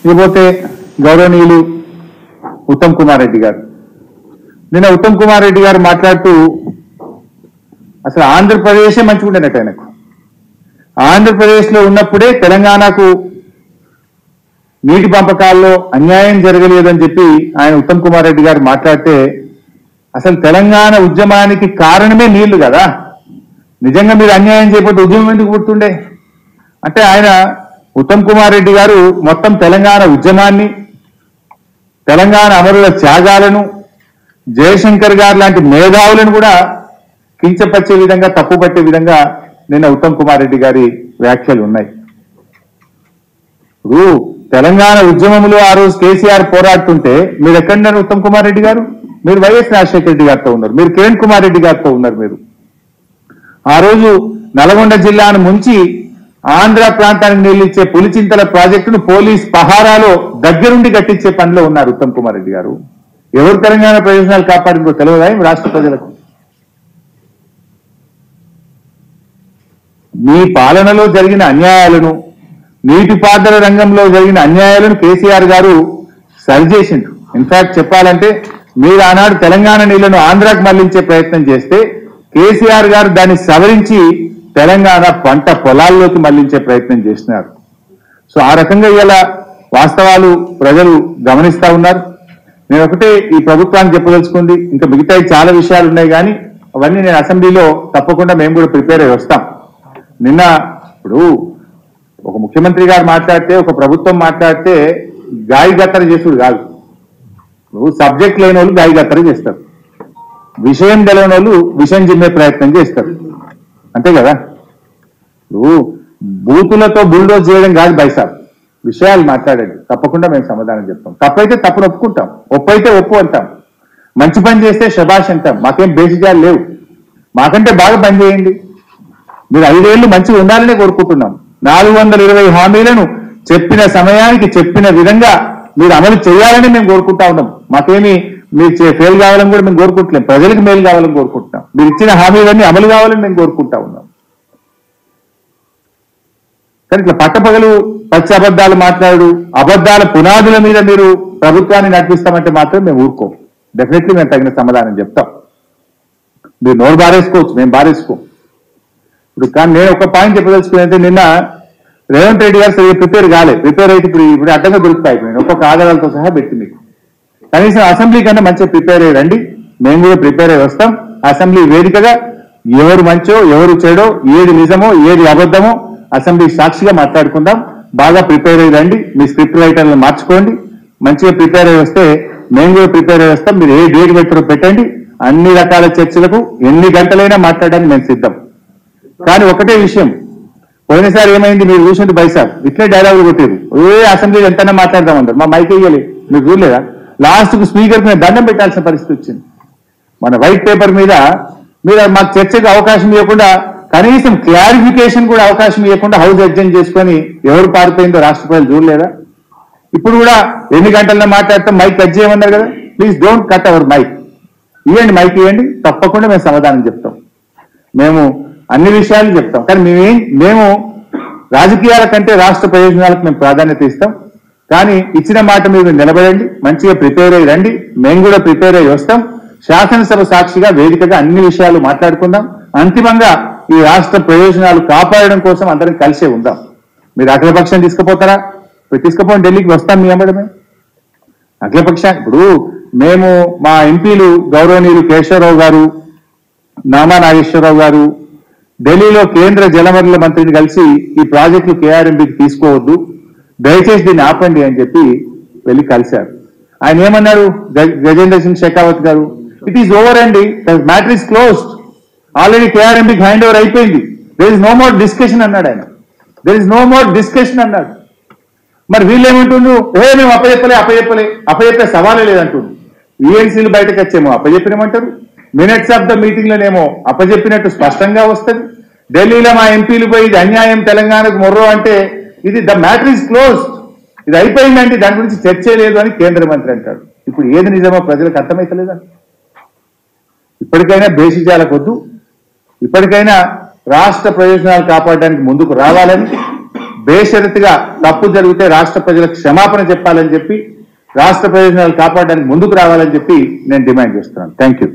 ఇకపోతే గౌరవనీయులు ఉత్తమ్ కుమార్ రెడ్డి గారు, నిన్న ఉత్తమ్ కుమార్ రెడ్డి గారు మాట్లాడుతూ అసలు ఆంధ్రప్రదేశే మంచిగుండేనట్టు ఆయనకు. ఆంధ్రప్రదేశ్లో ఉన్నప్పుడే తెలంగాణకు నీటి పంపకాల్లో అన్యాయం జరగలేదని చెప్పి ఆయన ఉత్తమ్ కుమార్ రెడ్డి గారు మాట్లాడితే, అసలు తెలంగాణ ఉద్యమానికి కారణమే నీళ్లు కదా, నిజంగా మీరు అన్యాయం చేయకపోతే ఉద్యమం ఎందుకు పుడుతుండే అంటే, ఆయన ఉత్తమ్ కుమార్ రెడ్డి గారు మొత్తం తెలంగాణ ఉద్యమాన్ని, తెలంగాణ అమరుల త్యాగాలను, జయశంకర్ గారు లాంటి మేధావులను కూడా కించపరిచే విధంగా, తప్పుపట్టే విధంగా నిన్న ఉత్తమ్ కుమార్ రెడ్డి గారి వ్యాఖ్యలు ఉన్నాయి. ఇప్పుడు తెలంగాణ ఉద్యమంలో ఆ రోజు కేసీఆర్ పోరాడుతుంటే మీరు ఎక్కడున్నారు ఉత్తమ్ కుమార్ రెడ్డి గారు? మీరు వైఎస్ రాజశేఖర రెడ్డి గారితో ఉన్నారు, మీరు కిరణ్ కుమార్ రెడ్డి గారితో ఉన్నారు. మీరు ఆ రోజు నల్గొండ జిల్లాను ముంచి ఆంధ్ర ప్రాంతానికి నీళ్ళిచ్చే పులిచింతల ప్రాజెక్టును పోలీస్ పహారాలో దగ్గరుండి కట్టించే పనిలో ఉన్నారు ఉత్తమ్ కుమార్ రెడ్డి గారు. ఎవరు తెలంగాణ ప్రయోజనాలు కాపాడిందో తెలియదా రాష్ట్ర ప్రజలకు? మీ పాలనలో జరిగిన అన్యాయాలను, నీటిపారుదల రంగంలో జరిగిన అన్యాయాలను కేసీఆర్ గారు సరిచేసిండు. ఇన్ఫాక్ట్ చెప్పాలంటే, మీరు ఆనాడు తెలంగాణ నీళ్లను ఆంధ్రాకు మళ్లించే ప్రయత్నం చేస్తే కేసీఆర్ గారు దాన్ని సవరించి తెలంగాణ పంట పొలాల్లోకి మళ్లించే ప్రయత్నం చేస్తున్నారు. సో ఆ రకంగా ఇలా వాస్తవాలు ప్రజలు గమనిస్తా ఉన్నారు. నేను ఒకటే ఈ ప్రభుత్వానికి చెప్పదలుచుకుంది, ఇంకా మిగతా చాలా విషయాలు ఉన్నాయి కానీ అవన్నీ నేను అసెంబ్లీలో తప్పకుండా మేము కూడా ప్రిపేర్ అయ్యి వస్తాం. నిన్న ఇప్పుడు ఒక ముఖ్యమంత్రి గారు మాట్లాడితే, ఒక ప్రభుత్వం మాట్లాడితే గాయగత్తర చేసుడు కాదు. ఇప్పుడు సబ్జెక్ట్ లేని వాళ్ళు గాయగత్తర చేస్తారు, విషయం తెలియని వాళ్ళు విషయం చిమ్మే ప్రయత్నం చేస్తారు, అంతే కదా. ఇప్పుడు బూతులతో బుల్డోజ్ చేయడం కాదు బైసాబ్, విషయాలు మాట్లాడండి, తప్పకుండా మేము సమాధానం చెప్తాం. తప్పైతే తప్పును ఒప్పుకుంటాం, ఒప్పైతే ఒప్పు అంటాం, మంచి పని చేస్తే శభాష్ అంటాం. మాకేం బేసిజాలు లేవు, మాకంటే బాగా పని చేయండి. మీరు 5 ఏళ్లు మంచిగా ఉండాలనే కోరుకుంటున్నాం. 420 హామీలను చెప్పిన సమయానికి చెప్పిన విధంగా మీరు అమలు చేయాలని మేము కోరుకుంటా ఉన్నాం. మాకేమి మీరు ఫెయిల్ కావాలని కూడా మేము కోరుకుంటలేం, ప్రజలకు మేలు కావాలని కోరుకుంటున్నాం. మీరు ఇచ్చిన హామీలన్నీ అమలు కావాలని మేము కోరుకుంటా ఉన్నాం. కానీ ఇట్లా పట్టపగలు పచ్చి అబద్ధాలు మాట్లాడు, అబద్ధాల పునాదుల మీద మీరు ప్రభుత్వాన్ని నడిపిస్తామంటే మాత్రం మేము ఊరుకోం. డెఫినెట్లీ మేము తగిన సమాధానం చెప్తాం. మీరు నోరు బారేసుకోవచ్చు, మేము బారేసుకోం. ఇప్పుడు కానీ నేను ఒక పాయింట్ చెప్పదలుచుకున్నానంటే, నిన్న రేవంత్ రెడ్డి గారు సరిగ్గా ప్రిపేర్ అయితే ఇప్పుడు అడ్డంగా దొరుకుతాయి. నేను ఒక్కొక్క ఆధారాలతో సహా పెట్టి మీకు కనీసం అసెంబ్లీ కన్నా మంచిగా ప్రిపేర్ అయ్యి రండి, మేము కూడా ప్రిపేర్ అయ్యి వస్తాం. అసెంబ్లీ వేదికగా ఎవరు మంచో ఎవరు చెడో, ఏది నిజమో ఏది అబద్ధమో అసెంబ్లీ సాక్షిగా మాట్లాడుకుందాం. బాగా ప్రిపేర్ అయ్యి రండి, మీ స్క్రిప్ట్ రైటర్లను మార్చుకోండి. మంచిగా ప్రిపేర్ అయ్యి వస్తే మేము కూడా ప్రిపేర్ అయ్యి వస్తాం. మీరు ఏ డేట్ పెట్టారో పెట్టండి, అన్ని రకాల చర్చలకు ఎన్ని గంటలైనా మాట్లాడడానికి మేము సిద్ధం. కానీ ఒకటే విషయం, పోయినసారి ఏమైంది మీరు చూసింది బైసార్ ఇట్లే డైలాగులు కొట్టారు, అసెంబ్లీలో ఎంతైనా మాట్లాడదామంటారు, మా మైక్ వేయాలి, మీరు చూడలేదా? లాస్ట్కు స్పీకర్కి మేము దండం పెట్టాల్సిన పరిస్థితి వచ్చింది. మన వైట్ పేపర్ మీద మీరు మాకు చర్చకు అవకాశం ఇవ్వకుండా, కనీసం క్లారిఫికేషన్ కూడా అవకాశం ఇవ్వకుండా హౌస్ అడ్జెంట్ చేసుకొని ఎవరు పారిపోయిందో రాష్ట్ర ప్రజలు చూడలేదా? ఇప్పుడు కూడా ఎన్ని గంటల్లో మాట్లాడతాం, మైక్ కట్ చేయమన్నారు కదా, please don't cut our mic, ఇవ్వండి, మైక్ ఇవ్వండి, తప్పకుండా మేము సమాధానం చెప్తాం. మేము అన్ని విషయాలు చెప్తాం. కానీ మేము రాజకీయాల కంటే రాష్ట్ర ప్రయోజనాలకు మేము ప్రాధాన్యత ఇస్తాం. కానీ ఇచ్చిన మాట మీద నిలబడండి, మంచిగా ప్రిపేర్ అయ్యి రండి, మేము కూడా ప్రిపేర్ అయ్యి వస్తాం. శాసనసభ సాక్షిగా వేదికగా అన్ని విషయాలు మాట్లాడుకుందాం. అంతిమంగా ఈ రాష్ట్ర ప్రయోజనాలు కాపాడడం కోసం అందరం కలిసే ఉందాం. మీరు అఖిలపక్షం తీసుకుపోతారా? తీసుకుపోండి, ఢిల్లీకి వస్తాం మీ వెంబడమే. అఖిలపక్షం ఇప్పుడు మేము మా ఎంపీలు గౌరవనీయులు కేశవరావు గారు, నామా నాగేశ్వరరావు గారు ఢిల్లీలో కేంద్ర జలవనరుల మంత్రిని కలిసి ఈ ప్రాజెక్టులు కేఆర్ఎంబీకి తీసుకోవద్దు, దయచేసి దీన్ని ఆపండి అని చెప్పి వెళ్ళి కలిశారు. ఆయన ఏమన్నారు? గజేంద్ర సింగ్ షెకావత్ గారు, ఇట్ ఈస్ ఓవర్ అండి, మ్యాటర్ ఈస్ క్లోజ్డ్, ఆల్రెడీ కేఆర్ఎంబీకి హ్యాండ్ ఓవర్ అయిపోయింది, there is no more discussion అన్నాడు ఆయన. There is no more discussion అన్నాడు. మరి వీళ్ళు ఏమంటుండ్రు? మేము అప్పచెప్పే సవాలే లేదంటుండ్రు. ఈఎన్సీలు బయటకు వచ్చేమో అప్పచెప్పినమంటారు, మినిట్స్ ఆఫ్ ద మీటింగ్ లోనేమో అప్పచెప్పినట్టు స్పష్టంగా వస్తుంది. ఢిల్లీలో మా ఎంపీలు పోయి ఇది అన్యాయం తెలంగాణకు మొర్రో అంటే, ఇది ద మ్యాటర్ ఈస్ క్లోజ్డ్, ఇది అయిపోయిందంటే దాని గురించి చర్చే లేదు అని కేంద్ర మంత్రి అంటాడు. ఇప్పుడు ఏది నిజమో ప్రజలకు అర్థమైతలేదా? ఇప్పటికైనా బేసిజాలకు వద్దు, ఇప్పటికైనా రాష్ట్ర ప్రయోజనాలు కాపాడడానికి ముందుకు రావాలని, బేషరతుగా తప్పు జరిగితే రాష్ట్ర ప్రజలకు క్షమాపణ చెప్పాలని చెప్పి రాష్ట్ర ప్రయోజనాలు కాపాడడానికి ముందుకు రావాలని చెప్పి నేను డిమాండ్ చేస్తున్నాను. Thank you.